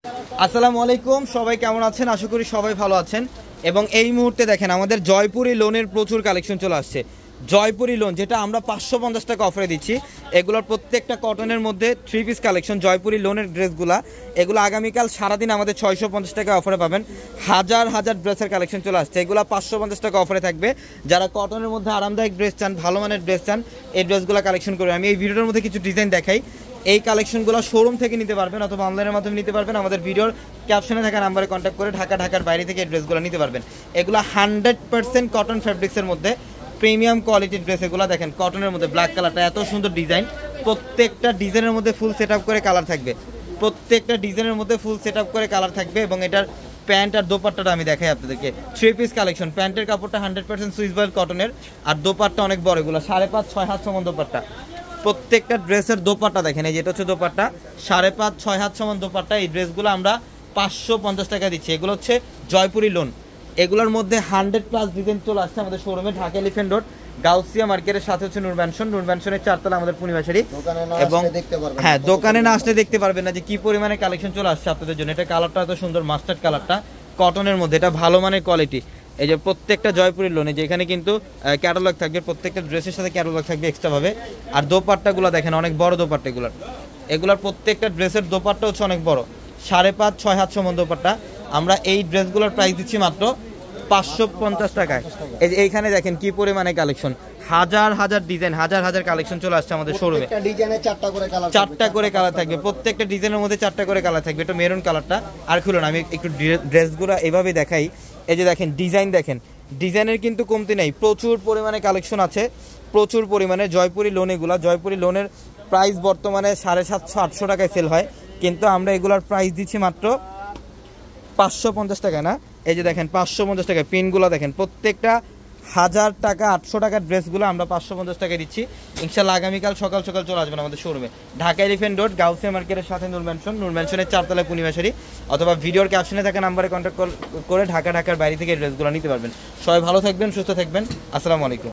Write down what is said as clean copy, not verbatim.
আসসালামু আলাইকুম, সবাই কেমন আছেন? আশা করি সবাই ভালো আছেন। এবং এই মুহূর্তে দেখেন আমাদের জয়পুরি লোনের প্রচুর কালেকশন চলে আসছে। জয়পুরি লোন যেটা আমরা 550 টাকা অফারে দিচ্ছি, এগুলোর প্রত্যেকটা কটনের মধ্যে 3 পিস কালেকশন। জয়পুরি লোনের ড্রেসগুলো এগুলো আগামীকাল সারাদিন আমাদের 650 টাকা অফারে পাবেন। হাজার হাজার ড্রেসের কালেকশন চলে আসছে, এগুলো 550 টাকা অফারে থাকবে। যারা কটনের মধ্যে আরামদায়ক ড্রেস চান, ভালো মানের ড্রেস চান, এই ড্রেসগুলো কালেকশন করবেন। আমি এই ভিডিওর মধ্যে কিছু ডিজাইন দেখাই। এই কালেকশনগুলো শোরুম থেকে নিতে পারবেন অথবা অনলাইনের মাধ্যমে নিতে পারবেন। আমাদের ভিডিওর ক্যাপশনে থাকা নাম্বারে কন্ট্যাক্ট করে ঢাকার বাইরে থেকে এই ড্রেসগুলো নিতে পারবেন। এগুলো 100% কটন ফ্যাব্রিক্সের মধ্যে প্রিমিয়াম কোয়ালিটির ড্রেস। এগুলো দেখেন কটনের মধ্যে ব্ল্যাক কালারটা এত সুন্দর ডিজাইন, প্রত্যেকটা ডিজাইনের মধ্যে ফুল সেট আপ করে কালার থাকবে। প্রত্যেকটা ডিজাইনের মধ্যে ফুল সেট আপ করে কালার থাকবে। এবং এটার প্যান্ট আর দোপাট্টাটা আমি দেখাই আপনাদেরকে। 3 পিস কালেকশন। প্যান্টের কাপড়টা 100% সুইস বয়েল কটনের, আর দোপাট্টা অনেক বড়, এগুলো 5.5-6 হাত সমান দোপাট্টা। প্রত্যেকটা ড্রেসের দোপাট্টা দেখেন, এই যেটা হচ্ছে দোপাট্টা, 5.5-6 হাত সমান দোপাট্টা। এই ড্রেসগুলো আমরা 550 টাকা দিচ্ছি। এগুলো হচ্ছে জয়পুরি লোন। এগুলোর মধ্যে 100+ ডিজাইন চলে আসছে আমাদের শোরুমে। ঢাকা এলিফ্যান্ট রোড গাউসিয়া মার্কেটের সাথে হচ্ছে নূর ম্যানশন। নূর ম্যানশনের 4 তলা আমাদের পূর্ণিমাশারি। এবং হ্যাঁ, দোকানে না আসলে দেখতে পারবেন না যে কি পরিমাণে কালেকশন চলে আসছে আপনাদের জন্য। এটা কালারটা এত সুন্দর, মাস্টার্ড কালারটা কটনের মধ্যে, এটা ভালো মানের কোয়ালিটি। এই যে প্রত্যেকটা জয়পুরের লোনে যেখানে কিন্তু ক্যাটালগ থাকবে, প্রত্যেকটা ড্রেসের সাথে ক্যাটালগ থাকবে এক্সট্রাভাবে। আর দোপাট্টাগুলো দেখেন অনেক বড় দোপাট্টা। এগুলোর প্রত্যেকটা ড্রেসের দোপাট্টা হচ্ছে অনেক বড়, 5.5-6 হাত সমান দোপাট্টা। আমরা এই ড্রেসগুলোর প্রাইস দিচ্ছি মাত্র 550 টাকায়। এই যে এইখানে দেখেন কি পরিমাণে কালেকশন, হাজার হাজার ডিজাইন, হাজার হাজার কালেকশন চলে আসছে আমাদের শোরুমে। চারটা করে কালার থাকবে, প্রত্যেকটা ডিজাইনের মধ্যে 4টা করে কালার থাকবে। এটা মেরুন কালারটা। আর খুলুন, আমি একটু ড্রেসগুলো এইভাবে দেখাই। এই যে দেখেন ডিজাইন, দেখেন ডিজাইনের কিন্তু কমতি নেই, প্রচুর পরিমাণে কালেকশন আছে, প্রচুর পরিমাণে। জয়পুরি লোন, এগুলা জয়পুরি লোনের প্রাইস বর্তমানে 750-800 টাকায় সেল হয়, কিন্তু আমরা এগুলার প্রাইস দিচ্ছি মাত্র 550 টাকা। না, এই যে দেখেন 550 টাকা। পিনগুলো দেখেন প্রত্যেকটা 1000 টাকা 800 টাকার ড্রেসগুলো আমরা 550 টাকায় দিচ্ছি। ইনশাল্লাহ আগামীকাল সকাল সকাল চলে আসবেন আমাদের শোরুমে। ঢাকা এলিফ্যান্ট রোড গাউসিয়া মার্কেটের সাথে নূর ম্যানশনের 4 তলায় পূর্ণিমাশারি। অথবা ভিডিওর ক্যাপশনে থাকা নাম্বারে কন্ট্যাক্ট করে ঢাকার বাইরে থেকে ড্রেসগুলো নিতে পারবেন। সবাই ভালো থাকবেন, সুস্থ থাকবেন। আসসালামু আলাইকুম।